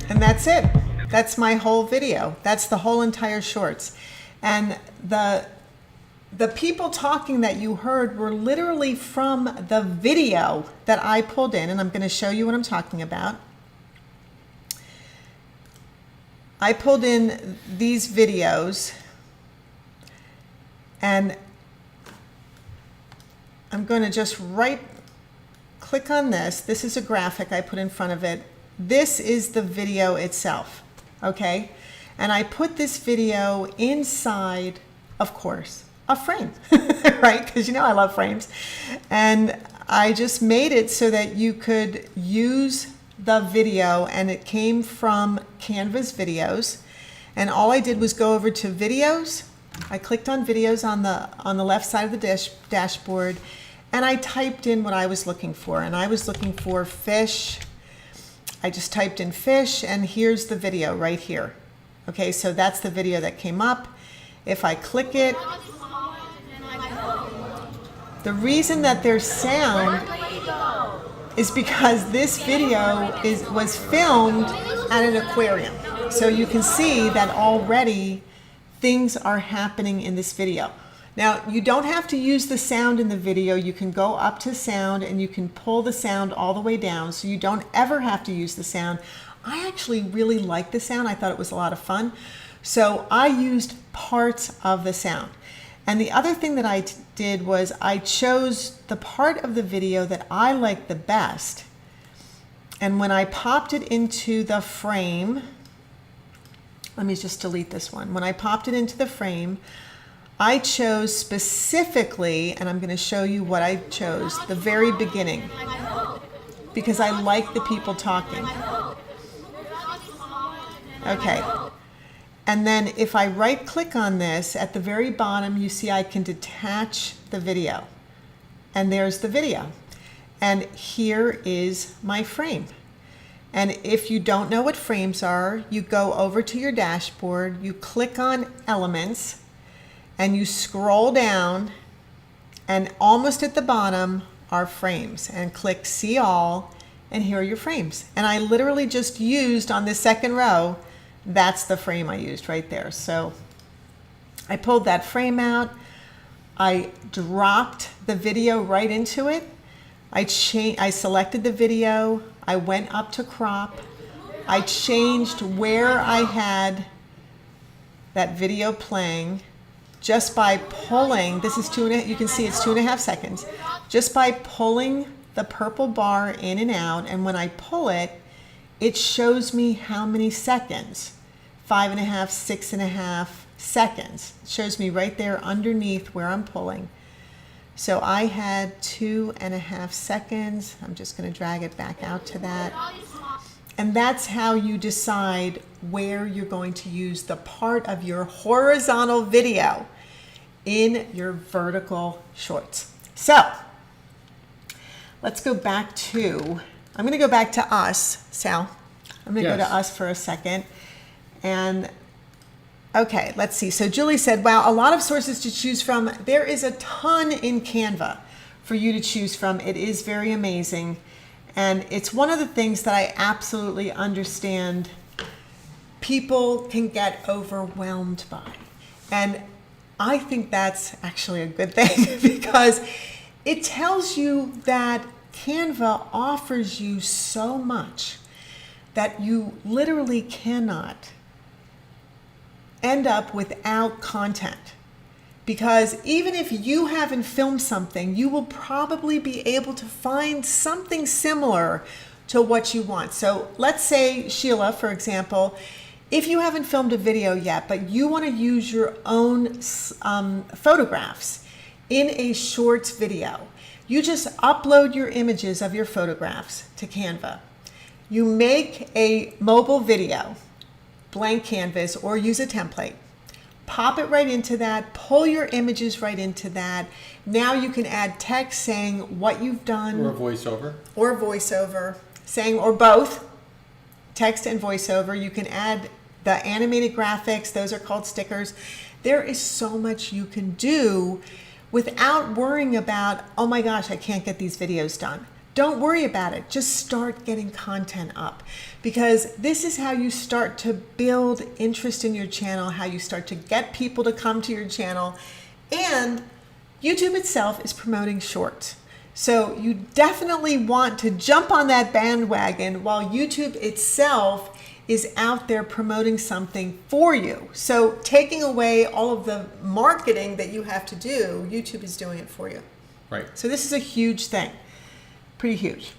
Speaker 1: And that's it. That's my whole video. That's the whole entire shorts. And the people talking that you heard were literally from the video that I pulled in, and I'm going to show you what I'm talking about. I pulled in these videos, and I'm going to just click on this. This is a graphic I put in front of it. This is the video itself, okay? And I put this video inside, of course, a frame, right? Because you know I love frames. And I just made it so that you could use the video, and it came from Canva's videos. And all I did was go over to videos. I clicked on videos on the left side of the dashboard, and I typed in what I was looking for. And I was looking for fish. I just typed in fish, and here's the video right here. Okay, so that's the video that came up. If I click it, the reason that there's sound, is because this video was filmed at an aquarium. So you can see that already things are happening in this video. Now, you don't have to use the sound in the video. You can go up to sound and you can pull the sound all the way down, so you don't ever have to use the sound. I actually really like the sound. I thought it was a lot of fun. So I used parts of the sound. And the other thing that I did was I chose the part of the video that I liked the best. And when I popped it into the frame, let me just delete this one. When I popped it into the frame, I chose specifically, and I'm going to show you what I chose, the very beginning, because I like the people talking. Okay. And then if I right click on this, at the very bottom, you see I can detach the video. And there's the video. And here is my frame. And if you don't know what frames are, you go over to your dashboard, you click on Elements, and you scroll down, and almost at the bottom are frames. And click See All, and here are your frames. And I literally just used on this second row, that's the frame I used right there. So I pulled that frame out. I dropped the video right into it. I selected the video. I went up to crop. I changed where I had that video playing just by pulling. This is you can see it's 2.5 seconds. Just by pulling the purple bar in and out. And when I pull it, it shows me how many seconds. 5.5, 6.5 seconds. It shows me right there underneath where I'm pulling. So I had 2.5 seconds. I'm just going to drag it back out to that. And that's how you decide where you're going to use the part of your horizontal video in your vertical shorts. So let's go back to, I'm going to go back to us, Sal. I'm going to go to us for a second. And okay, let's see. So Julie said, wow, a lot of sources to choose from. There is a ton in Canva for you to choose from. It is very amazing. And it's one of the things that I absolutely understand people can get overwhelmed by. And I think that's actually a good thing because it tells you that Canva offers you so much that you literally cannot end up without content. Because even if you haven't filmed something, you will probably be able to find something similar to what you want. So let's say, Sheila, for example, if you haven't filmed a video yet, but you want to use your own photographs in a shorts video, you just upload your images of your photographs to Canva. You make a mobile video, blank canvas, or use a template. Pop it right into that, pull your images right into that. Now you can add text saying what you've done.
Speaker 2: Or a voiceover.
Speaker 1: Or a voiceover, saying, or both, text and voiceover. You can add the animated graphics, those are called stickers. There is so much you can do without worrying about, oh my gosh, I can't get these videos done. Don't worry about it. Just start getting content up, because this is how you start to build interest in your channel, how you start to get people to come to your channel. And YouTube itself is promoting shorts. So you definitely want to jump on that bandwagon while YouTube itself is out there promoting something for you. So taking away all of the marketing that you have to do, YouTube is doing it for you.
Speaker 2: Right.
Speaker 1: So this is a huge thing. Pretty huge.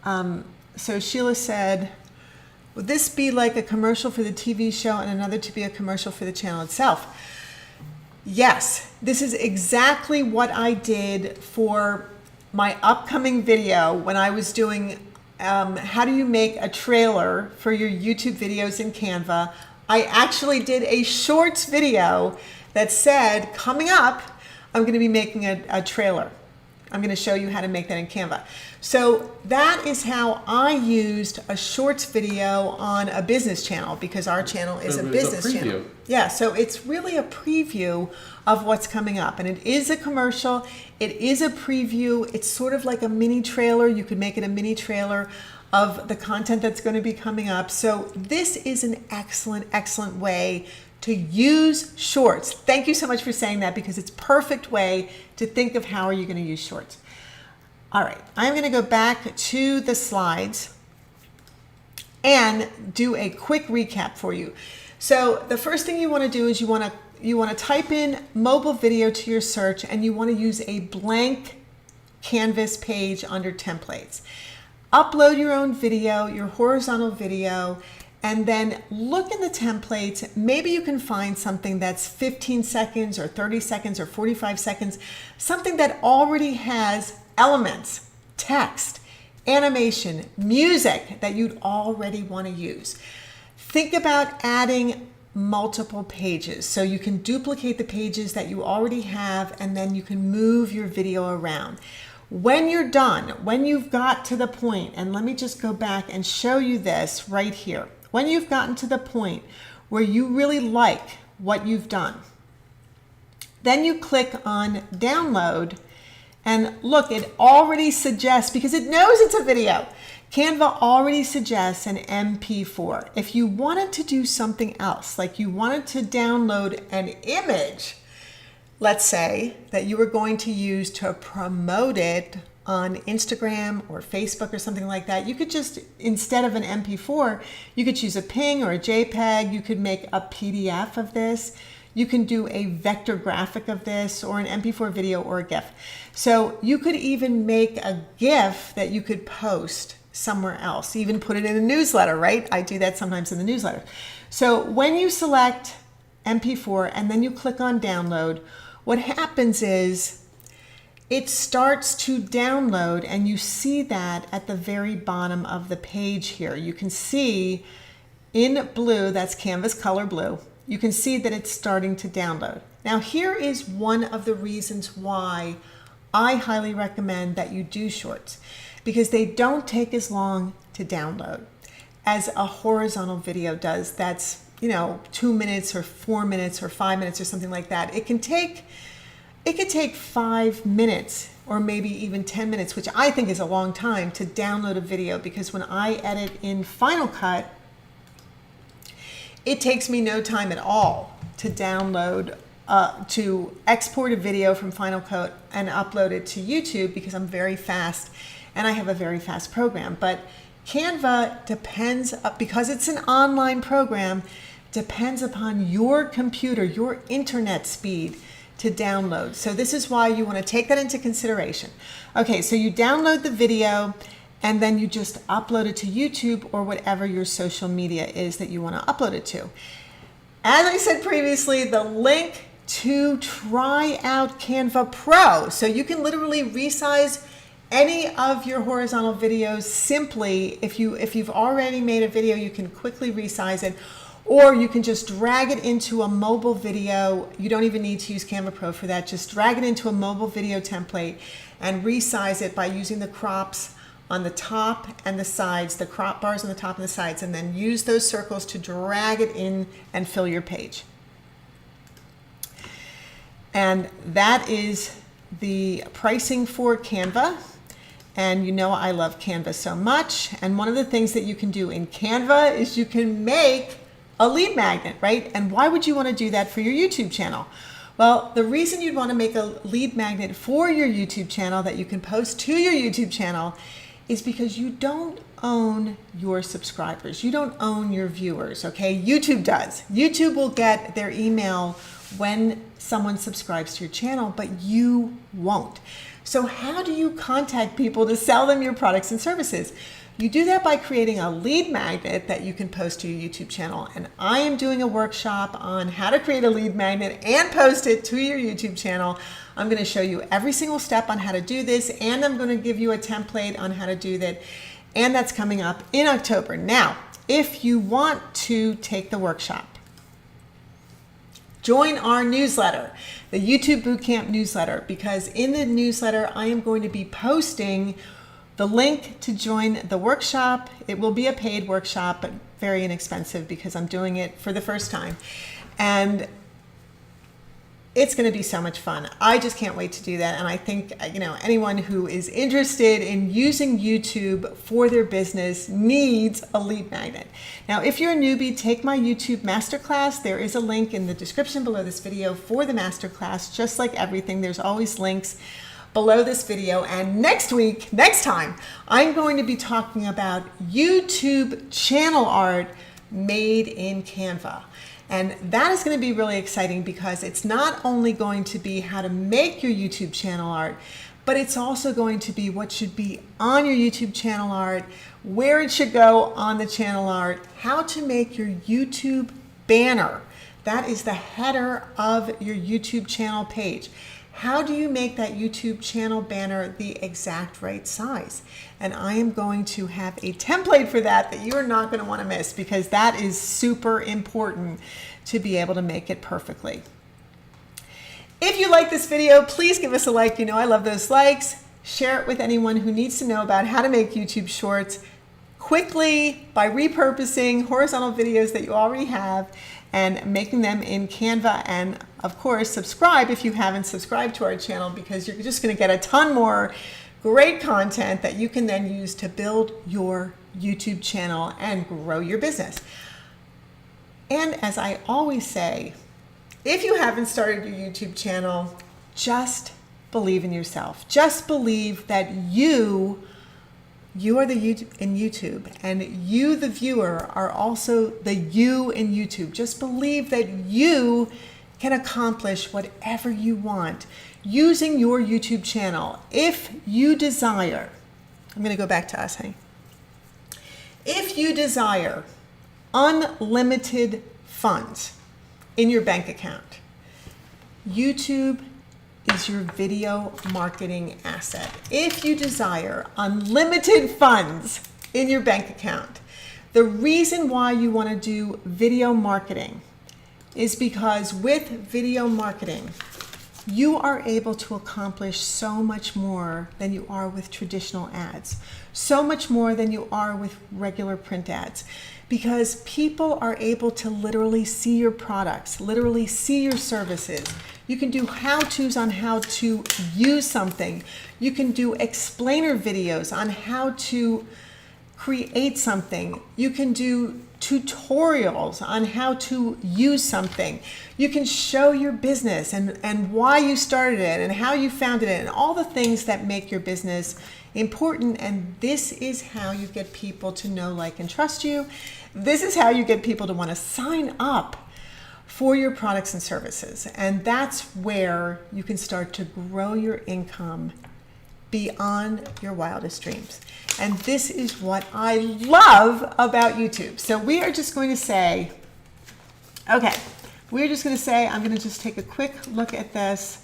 Speaker 1: So Sheila said, would this be like a commercial for the TV show and another to be a commercial for the channel itself? Yes, this is exactly what I did for my upcoming video when I was doing how do you make a trailer for your YouTube videos in Canva. I actually did a shorts video that said, coming up, I'm going to be making a trailer. I'm going to show you how to make that in Canva. So that is how I used a shorts video on a business channel, because our channel is a business channel. Yeah, so it's really a preview of what's coming up. And it is a commercial. It is a preview. It's sort of like a mini trailer. You could make it a mini trailer of the content that's going to be coming up. So this is an excellent, excellent way to use shorts. Thank you so much for saying that, because it's a perfect way to think of how are you going to use shorts. All right, I'm going to go back to the slides and do a quick recap for you. So the first thing you want to do is you want to type in mobile video to your search, and you want to use a blank canvas page under templates. Upload your own video, your horizontal video, and then look in the templates. Maybe you can find something that's 15 seconds or 30 seconds or 45 seconds, something that already has elements, text, animation, music that you'd already want to use. Think about adding multiple pages. So you can duplicate the pages that you already have, and then you can move your video around. When you're done, when you've got to the point, and let me just go back and show you this right here. When you've gotten to the point where you really like what you've done, then you click on download, and look, it already suggests, because it knows it's a video, Canva already suggests an MP4. If you wanted to do something else, like you wanted to download an image, let's say, that you were going to use to promote it on Instagram or Facebook or something like that, you could just, instead of an MP4, you could choose a PNG or a JPEG. You could make a PDF of this. You can do a vector graphic of this, or an MP4 video, or a GIF. So you could even make a GIF that you could post somewhere else, even put it in a newsletter, right? I do that sometimes in the newsletter. So when you select MP4 and then you click on download, what happens is it starts to download, and you see that at the very bottom of the page here. You can see in blue, that's Canva's color blue, you can see that it's starting to download. Now here is one of the reasons why I highly recommend that you do shorts, because they don't take as long to download as a horizontal video does. That's, 2 minutes or 4 minutes or 5 minutes or something like that. It could take 5 minutes or maybe even 10 minutes, which I think is a long time to download a video, because when I edit in Final Cut, it takes me no time at all to download, to export a video from Final Cut and upload it to YouTube, because I'm very fast and I have a very fast program. But Canva depends, because it's an online program, depends upon your computer, your internet speed to download. So this is why you want to take that into consideration. Okay, so you download the video, and then you just upload it to YouTube or whatever your social media is that you want to upload it to. As I said previously, the link to try out CANVA Pro, so you can literally resize any of your horizontal videos simply. If you've already made a video, you can quickly resize it, or you can just drag it into a mobile video. You don't even need to use CANVA Pro for that. Just drag it into a mobile video template and resize it by using the crops on the top and the sides, the crop bars on the top and the sides, and then use those circles to drag it in and fill your page. And that is the pricing for Canva. And I love Canva so much. And one of the things that you can do in Canva is you can make a lead magnet, right? And why would you want to do that for your YouTube channel? Well, the reason you'd want to make a lead magnet for your YouTube channel that you can post to your YouTube channel is because you don't own your subscribers. You don't own your viewers, okay? YouTube does. YouTube will get their email when someone subscribes to your channel, but you won't. So how do you contact people to sell them your products and services? You do that by creating a lead magnet that you can post to your YouTube channel. And I am doing a workshop on how to create a lead magnet and post it to your YouTube channel. I'm going to show you every single step on how to do this, and I'm going to give you a template on how to do that. And that's coming up in October. Now, if you want to take the workshop, join our newsletter, the YouTube Bootcamp newsletter, because in the newsletter, I am going to be posting the link to join the workshop. It will be a paid workshop, but very inexpensive because I'm doing it for the first time. And it's going to be so much fun. I just can't wait to do that. And I think, anyone who is interested in using YouTube for their business needs a lead magnet. Now, if you're a newbie, take my YouTube masterclass. There is a link in the description below this video for the masterclass. Just like everything, there's always links below this video. And next time, I'm going to be talking about YouTube channel art made in Canva. And that is going to be really exciting because it's not only going to be how to make your YouTube channel art, but it's also going to be what should be on your YouTube channel art, where it should go on the channel art, how to make your YouTube banner. That is the header of your YouTube channel page. How do you make that YouTube channel banner the exact right size? And I am going to have a template for that you're not going to want to miss, because that is super important to be able to make it perfectly. If you like this video, please give us a like. You know I love those likes. Share it with anyone who needs to know about how to make YouTube shorts quickly by repurposing horizontal videos that you already have and making them in Canva. And of course, subscribe if you haven't subscribed to our channel, because you're just going to get a ton more great content that you can then use to build your YouTube channel and grow your business. And as I always say, if you haven't started your YouTube channel, just believe in yourself. Just believe that you are the you in YouTube, and you, the viewer, are also the you in YouTube. Just believe that you can accomplish whatever you want using your YouTube channel. If you desire, I'm going to go back to us, honey. If you desire unlimited funds in your bank account, YouTube is your video marketing asset. If you desire unlimited funds in your bank account, the reason why you want to do video marketing is because with video marketing, you are able to accomplish so much more than you are with traditional ads, so much more than you are with regular print ads, because people are able to literally see your products, literally see your services. You can do how-tos on how to use something. You can do explainer videos on how to create something. You can do tutorials on how to use something. You can show your business and why you started it and how you founded it and all the things that make your business important. And this is how you get people to know, like, and trust you. This is how you get people to want to sign up for your products and services. And that's where you can start to grow your income beyond your wildest dreams. And this is what I love about YouTube. So we are just going to say, I'm going to just take a quick look at this.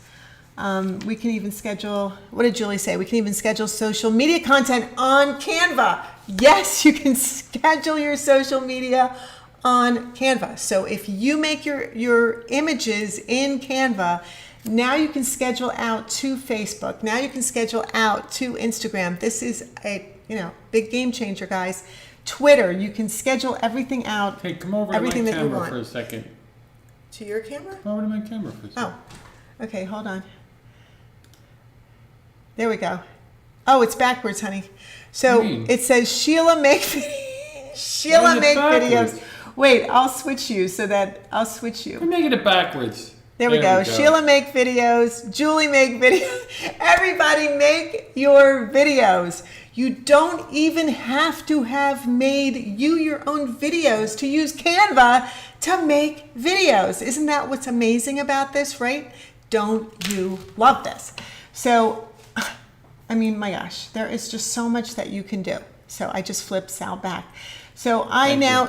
Speaker 1: We can even schedule, what did Julie say? We can even schedule social media content on Canva. Yes, you can schedule your social media on Canva. So if you make your images in Canva, now you can schedule out to Facebook. Now you can schedule out to Instagram. This is a big game changer, guys. Twitter, you can schedule everything out.
Speaker 2: Hey, come over to my camera for a second.
Speaker 1: To your camera?
Speaker 2: Come over to my camera for a second.
Speaker 1: Oh, okay, hold on. There we go. Oh, it's backwards, honey. So it says Sheila make videos. Wait, I'll switch you.
Speaker 2: We're making it backwards.
Speaker 1: There we go. Sheila make videos. Julie make videos. Everybody make your videos. You don't even have to have made your own videos to use Canva to make videos. Isn't that what's amazing about this, right? Don't you love this? So, I mean, my gosh, there is just so much that you can do. So I just flipped Sal back. So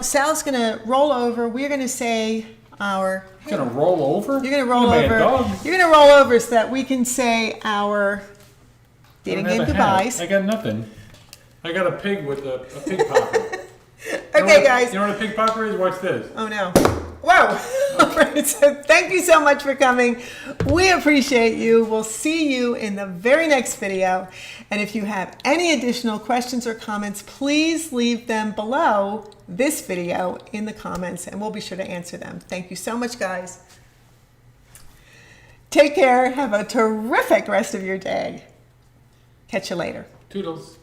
Speaker 1: Sal's going to roll over. We're going to say our...
Speaker 2: You're going to roll over?
Speaker 1: You're going to roll over. You're going to roll over so that we can say our dating game goodbyes.
Speaker 2: I got nothing. I got a pig with a pig popper.
Speaker 1: Okay, guys.
Speaker 2: You know what a pig popper is? Watch this.
Speaker 1: Oh, no. Whoa. All right, so thank you so much for coming. We appreciate you. We'll see you in the very next video. And if you have any additional questions or comments, please leave them below this video in the comments, and we'll be sure to answer them. Thank you so much, guys. Take care. Have a terrific rest of your day. Catch you later.
Speaker 2: Toodles.